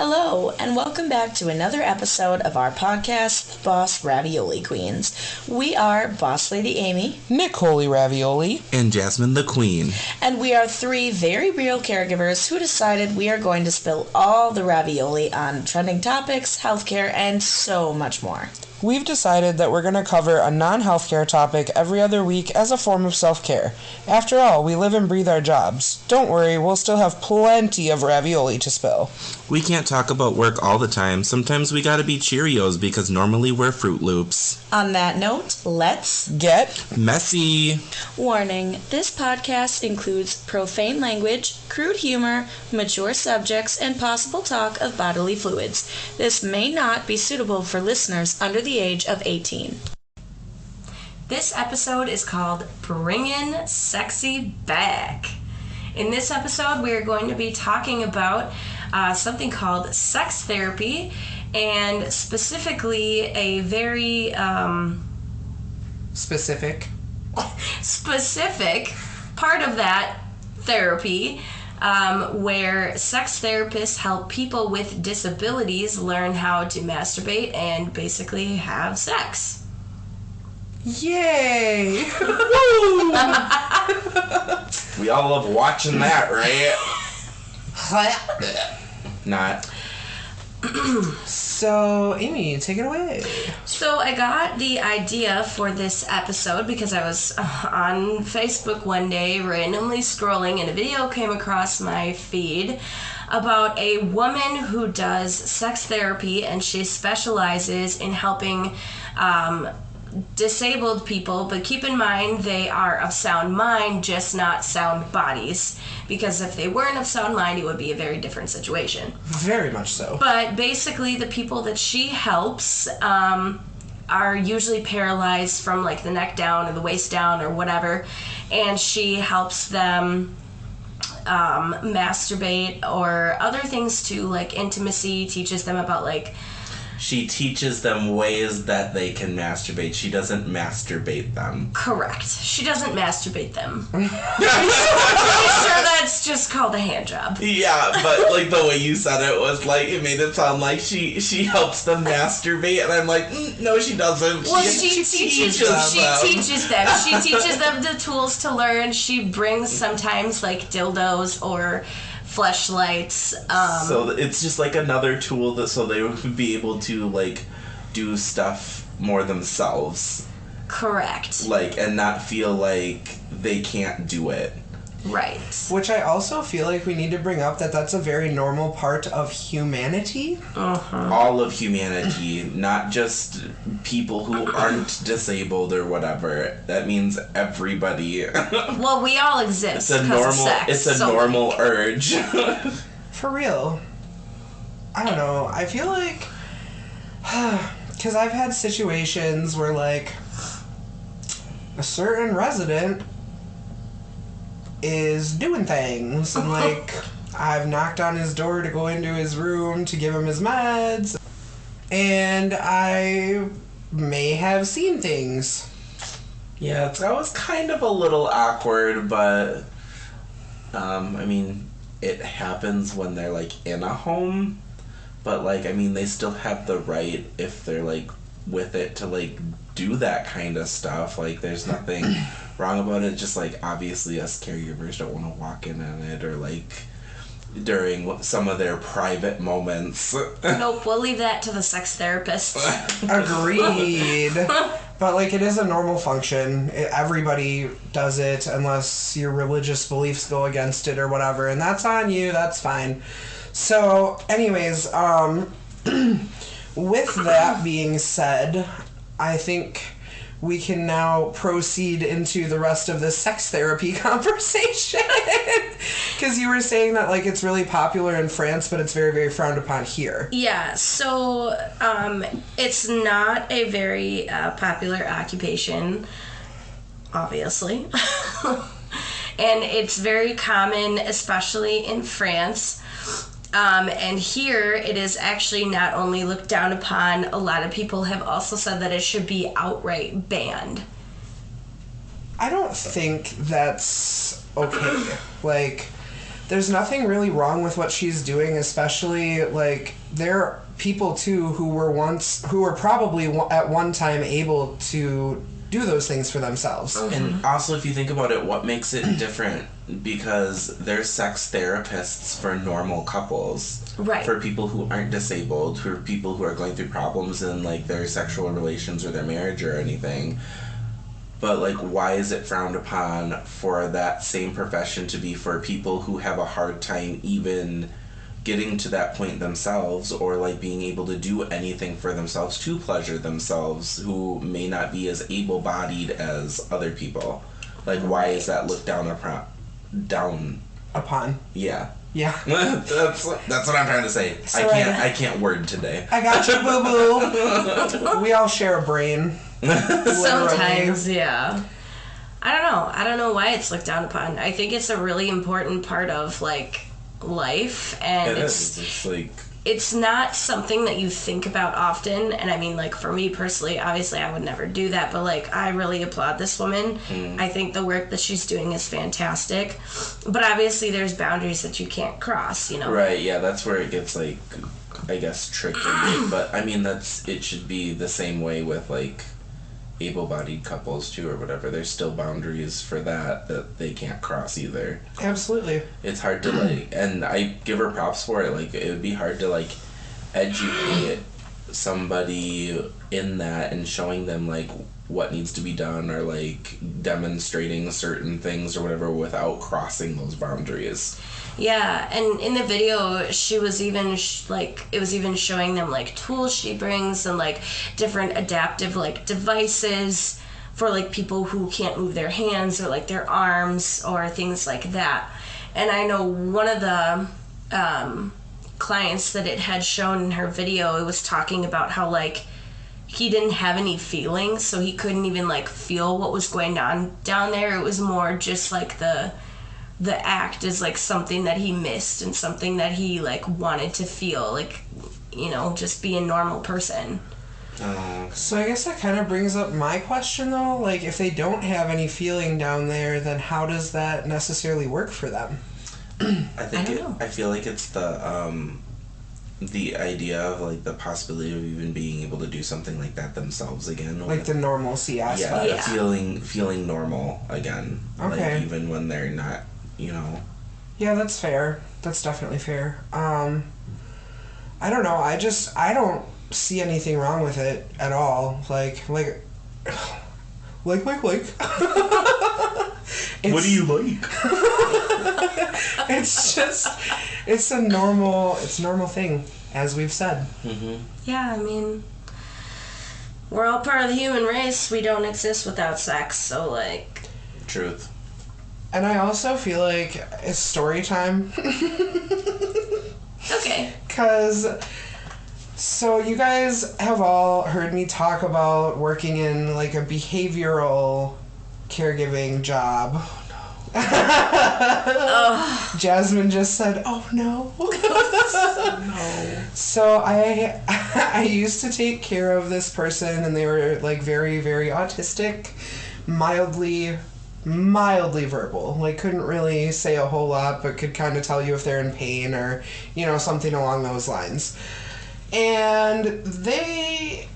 Hello, and welcome back to another episode of our podcast, Boss Ravioli Queens. We are Boss Lady Amy, Nick Holy Ravioli, and Jasmine the Queen. And we are three very real caregivers who decided we are going to spill all the ravioli on trending topics, healthcare, and so much more. We've decided that we're going to cover a non-healthcare topic every other week as a form of self-care. After all, we live and breathe our jobs. Don't worry, we'll still have plenty of ravioli to spill. We can't talk about work all the time. Sometimes we gotta be Cheerios because normally we're Fruit Loops. On that note, let's get messy. Warning, this podcast includes profane language, crude humor, mature subjects, and possible talk of bodily fluids. This may not be suitable for listeners under the age of 18. This episode is called Bringin' Sexy Back. In this episode, we are going to be talking about something called sex therapy, and specifically a very specific part of that therapy, where sex therapists help people with disabilities learn how to masturbate and basically have sex. Yay! We all love watching that, right? Not. So, Amy, take it away. So I got the idea for this episode because I was on Facebook one day randomly scrolling and a video came across my feed about a woman who does sex therapy, and she specializes in helping disabled people, but keep in mind they are of sound mind, just not sound bodies, because if they weren't of sound mind, it would be a very different situation. Very much so. But basically the people that she helps are usually paralyzed from like the neck down or the waist down or whatever, and she helps them masturbate or other things too, like intimacy, teaches them about like She teaches them ways that they can masturbate. She doesn't masturbate them. Correct. She doesn't masturbate them. I'm sure that's just called a hand job. Yeah, but like the way you said it was like, it made it sound like she helps them masturbate, and I'm like, no, she doesn't. Well, she teaches them. She teaches them the tools to learn. She brings sometimes like dildos or fleshlights. So it's just like another tool that so they would be able to like do stuff more themselves. Correct. Like, and not feel like they can't do it. Right. Which I also feel like we need to bring up that that's a very normal part of humanity. All of humanity, not just people who aren't disabled or whatever. That means everybody. Well, we all exist. It's a normal urge. For real. I don't know. I feel like, because I've had situations where like a certain resident is doing things, and like I've knocked on his door to go into his room to give him his meds, and I may have seen things. Yeah, that was kind of a little awkward, but I mean, it happens when they're like in a home, but like, I mean, they still have the right, if they're like with it, to like do that kind of stuff. Like, there's nothing wrong about it. Just like, obviously us caregivers don't want to walk in on it or like during some of their private moments. Nope, we'll leave that to the sex therapist. Agreed. But like, it is a normal function. Everybody does it unless your religious beliefs go against it or whatever, and that's on you. That's fine. So anyways, with that being said, I think we can now proceed into the rest of the sex therapy conversation. Because you were saying that like it's really popular in France, but it's very, very frowned upon here. Yeah, so it's not a very popular occupation, obviously. And it's very common, especially in France. And here it is actually not only looked down upon, a lot of people have also said that it should be outright banned. I don't think that's okay. Like, there's nothing really wrong with what she's doing, especially like there are people too who were probably at one time able to do those things for themselves. And also, if you think about it, what makes it different? Because there's sex therapists for normal couples. Right. For people who aren't disabled, for people who are going through problems in, like, their sexual relations or their marriage or anything. But, like, why is it frowned upon for that same profession to be for people who have a hard time even getting to that point themselves, or, like, being able to do anything for themselves to pleasure themselves, who may not be as able-bodied as other people? Like, why is that looked down upon? Yeah. Yeah. That's what I'm trying to say. I can't word today. I got you, boo-boo. We all share a brain. Sometimes, yeah. I don't know why it's looked down upon. I think it's a really important part of, like, life, and It's like... it's not something that you think about often. And I mean, like, for me personally, obviously I would never do that, but, like, I really applaud this woman. I think the work that she's doing is fantastic, but obviously there's boundaries that you can't cross, you know? Right, yeah, that's where it gets, like, I guess, tricky. But, I mean, it should be the same way with, like, able-bodied couples, too, or whatever. There's still boundaries for that they can't cross either. Absolutely. It's hard to, like, and I give her props for it. Like, it would be hard to, like, educate somebody in that and showing them, like, what needs to be done, or, like, demonstrating certain things or whatever without crossing those boundaries. Yeah, and in the video, she was even, it was even showing them, like, tools she brings and, like, different adaptive, like, devices for, like, people who can't move their hands or, like, their arms or things like that. And I know one of the clients that it had shown in her video, it was talking about how, like, he didn't have any feelings, so he couldn't even, like, feel what was going on down there. It was more just, like, the act is, like, something that he missed and something that he, like, wanted to feel, like, you know, just be a normal person. So I guess that kind of brings up my question, though. Like, if they don't have any feeling down there, then how does that necessarily work for them? I feel like it's the idea of, like, the possibility of even being able to do something like that themselves again. Like the normalcy aspect. Yeah, feeling normal again. Okay. Like, even when they're not, you know. Yeah, that's fair. That's definitely fair. I don't know. I don't see anything wrong with it at all. Like. What do you like? It's a normal thing, as we've said. Mm-hmm. Yeah, I mean, we're all part of the human race. We don't exist without sex, so, like... Truth. And I also feel like it's story time. Okay. So you guys have all heard me talk about working in, like, a behavioral caregiving job. Oh, no. Jasmine just said, "Oh no." No. So I used to take care of this person, and they were, like, very, very autistic, mildly verbal. Like, couldn't really say a whole lot, but could kind of tell you if they're in pain or, you know, something along those lines. And they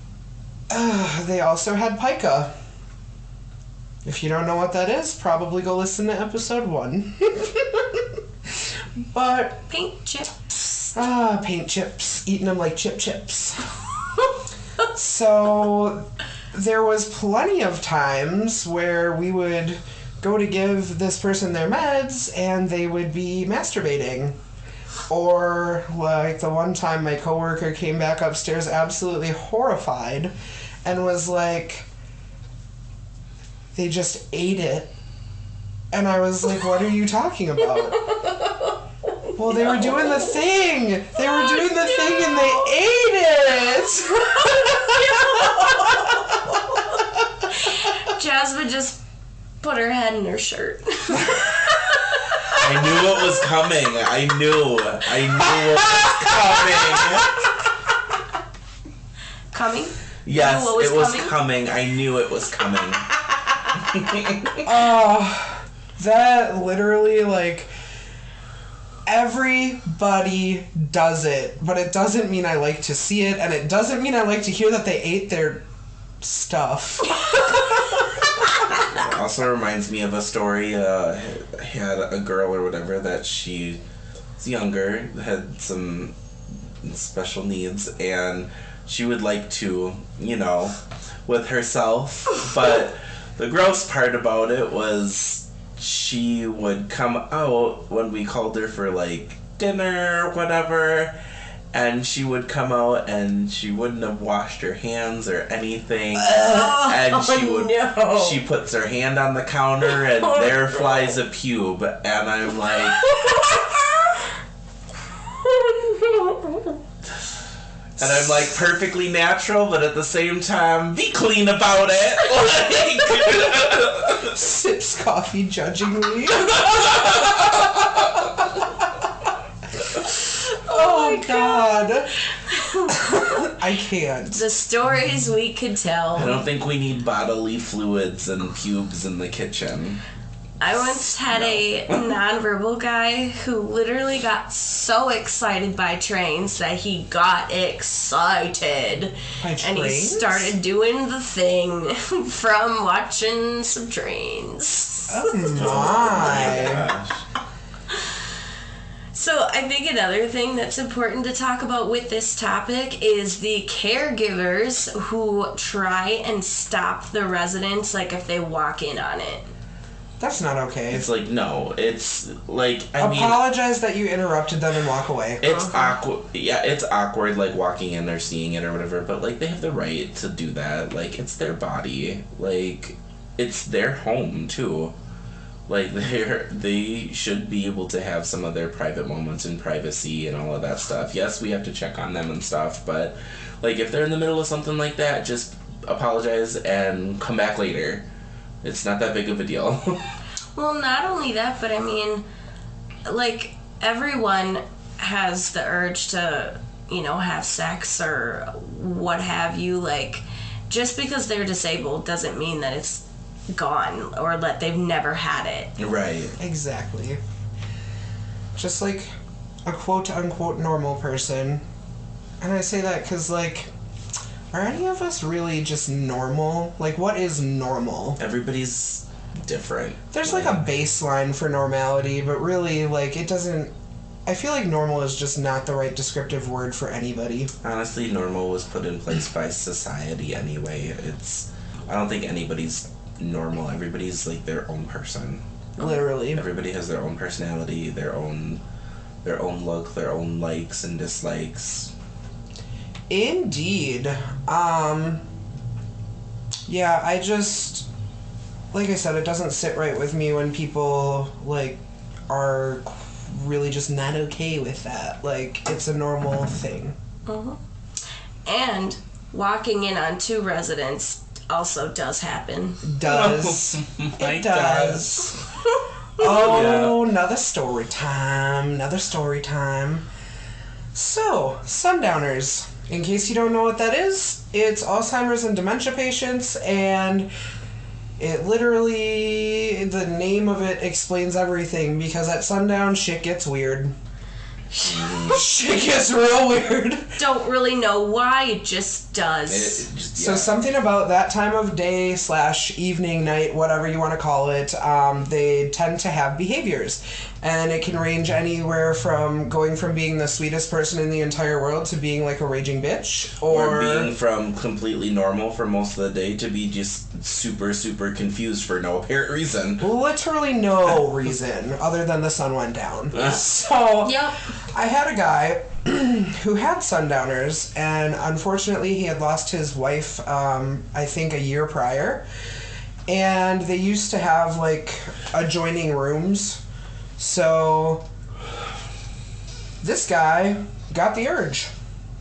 also had pica. If you don't know what that is, probably go listen to episode 1. But... Paint chips. Paint chips. Eating them like chips. So, there was plenty of times where we would go to give this person their meds, and they would be masturbating. Or, like, the one time my coworker came back upstairs absolutely horrified and was like... They just ate it. And I was like, what are you talking about? Well, they were doing the thing. They were doing the thing and they ate it. Jasmine just put her head in her shirt. I knew what was coming. I knew what was coming. Coming? Yes, it was coming. I knew it was coming. That literally, like, Everybody does it, but it doesn't mean I like to see it, and it doesn't mean I like to hear that they ate their stuff. It also reminds me of a story. I had a girl or whatever that she was younger, had some special needs, and she would like to, with herself. But the gross part about it was she would come out when we called her for like dinner or whatever, and she would come out and she wouldn't have washed her hands or anything. And she puts her hand on the counter and there flies a pube. And I'm like... And I'm like, perfectly natural, but at the same time, be clean about it. Sips coffee judgingly. Oh God. I can't. The stories we could tell. I don't think we need bodily fluids and pubes in the kitchen. I once had a nonverbal guy who literally got so excited by trains that he got excited. By and he trains? started doing the thing from watching some trains. Oh my. Gosh. So I think another thing that's important to talk about with this topic is the caregivers who try and stop the residents, like if they walk in on it. That's not okay. It's like, no. It's like, I mean... Apologize that you interrupted them and walk away. It's awkward. Yeah, it's awkward, like, walking in or seeing it or whatever, but, like, they have the right to do that. Like, it's their body. Like, it's their home, too. Like, they should be able to have some of their private moments in privacy and all of that stuff. Yes, we have to check on them and stuff, but, like, if they're in the middle of something like that, just apologize and come back later. It's not that big of a deal. Well, not only that, but I mean, like, everyone has the urge to, have sex or what have you. Like, just because they're disabled doesn't mean that it's gone or that they've never had it. Right. Exactly. Just like a quote-unquote normal person. And I say that because, like, are any of us really just normal? Like, what is normal? Everybody's different. There's like a baseline for normality, but really, like, it doesn't... I feel like normal is just not the right descriptive word for anybody. Honestly, normal was put in place by society anyway. I don't think anybody's normal. Everybody's like their own person. Literally. Everybody has their own personality, their own look, their own likes and dislikes. Indeed. Yeah, I just... Like I said, it doesn't sit right with me when people, like, are really just not okay with that. Like, it's a normal thing. Uh-huh. And walking in on two residents also does happen. Does. Oh my It does. Oh, another story time. So, sundowners. In case you don't know what that is, it's Alzheimer's and dementia patients, and it literally, the name of it explains everything, because at sundown, shit gets weird. Shit gets real weird. Don't really know why, it just does. So something about that time of day / evening, night, whatever you want to call it, they tend to have behaviors. And it can range anywhere from going from being the sweetest person in the entire world to being like a raging bitch. Or being from completely normal for most of the day to be just super, super confused for no apparent reason. Literally no reason other than the sun went down. So Yep. I had a guy who had sundowners, and unfortunately he had lost his wife, I think a year prior. And they used to have like adjoining rooms. So this guy got the urge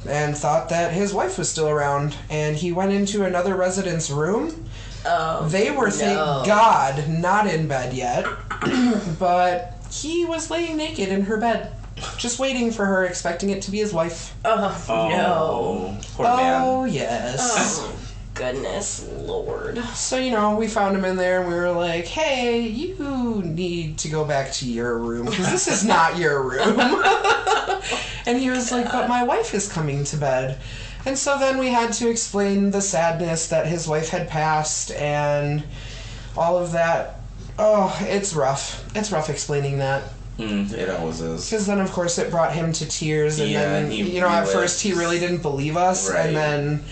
and thought that his wife was still around, and he went into another resident's room. Oh, They were, thank God, not in bed yet, but he was laying naked in her bed, just waiting for her, expecting it to be his wife. Oh, no. Poor man. Oh, yes. Oh, goodness Lord. So, we found him in there and we were like, hey, you need to go back to your room because this is not your room. And he was like, but my wife is coming to bed. And so then we had to explain the sadness that his wife had passed and all of that. Oh, it's rough. It's rough explaining that. It always is. Because then, of course, it brought him to tears. And then, he at first he really didn't believe us. Right. And then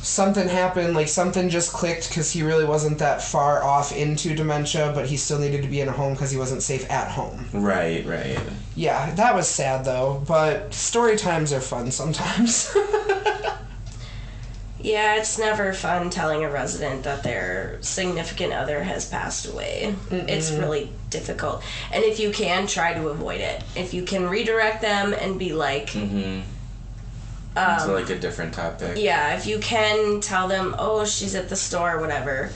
something happened, like something just clicked because he really wasn't that far off into dementia, but he still needed to be in a home because he wasn't safe at home. Right. Yeah, that was sad though, but story times are fun sometimes. Yeah, it's never fun telling a resident that their significant other has passed away. It's really difficult. And if you can, try to avoid it. If you can redirect them and be like... So like a different topic. Yeah, if you can tell them, oh, she's at the store or whatever.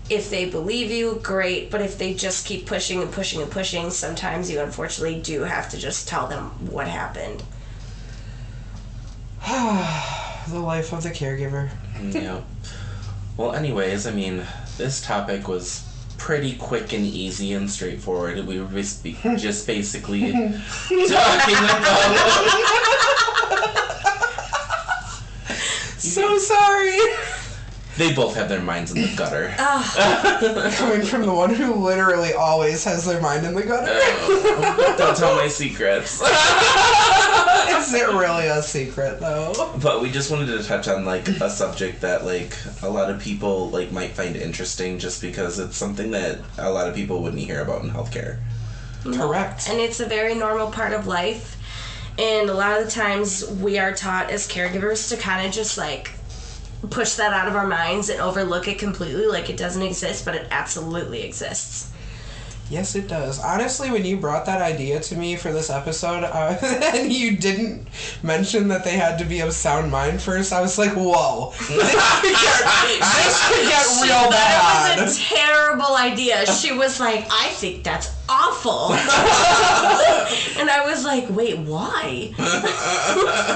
If they believe you, great. But if they just keep pushing and pushing and pushing, sometimes you unfortunately do have to just tell them what happened. The life of the caregiver. Yeah. Well, anyways, this topic was pretty quick and easy and straightforward. We were just basically talking about... So sorry. They both have their minds in the gutter. Coming from the one who literally always has their mind in the gutter. Don't tell my secrets. Is it really a secret, though? But we just wanted to touch on, a subject that, a lot of people, might find interesting just because it's something that a lot of people wouldn't hear about in healthcare. Correct. And it's a very normal part of life. And a lot of the times we are taught as caregivers to kind of just, push that out of our minds and overlook it completely like it doesn't exist, but it absolutely exists. Yes, it does. Honestly, when you brought that idea to me for this episode, and you didn't mention that they had to be of sound mind first, I was like, whoa. This could get real bad. That was a terrible idea. She was like, I think that's awful. And I was like, wait, why?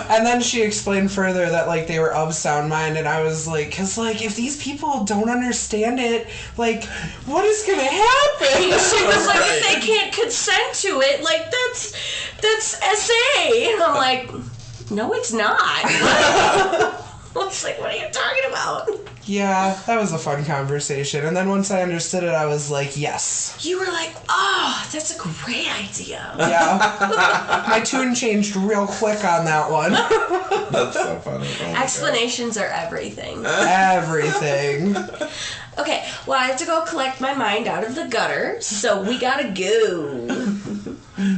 And then she explained further that, they were of sound mind, and I was like, because, if these people don't understand it, what is going to happen? She was like, if they can't consent to it, that's SA. And I'm like, no, it's not. I was like, what are you talking about? Yeah, that was a fun conversation. And then once I understood it, I was like, yes. You were like, oh, that's a great idea. Yeah. My tune changed real quick on that one. That's so funny. Oh Explanations are everything. Everything. Okay, well, I have to go collect my mind out of the gutter, so we gotta go.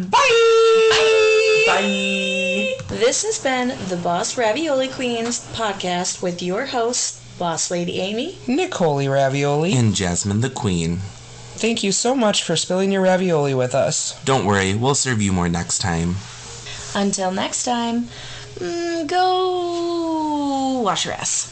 Bye! Bye! This has been the Boss Ravioli Queens podcast with your hosts, Boss Lady Amy, Nicole Ravioli, And Jasmine the Queen. Thank you so much for spilling your ravioli with us. Don't worry, we'll serve you more next time. Until next time, go wash your ass.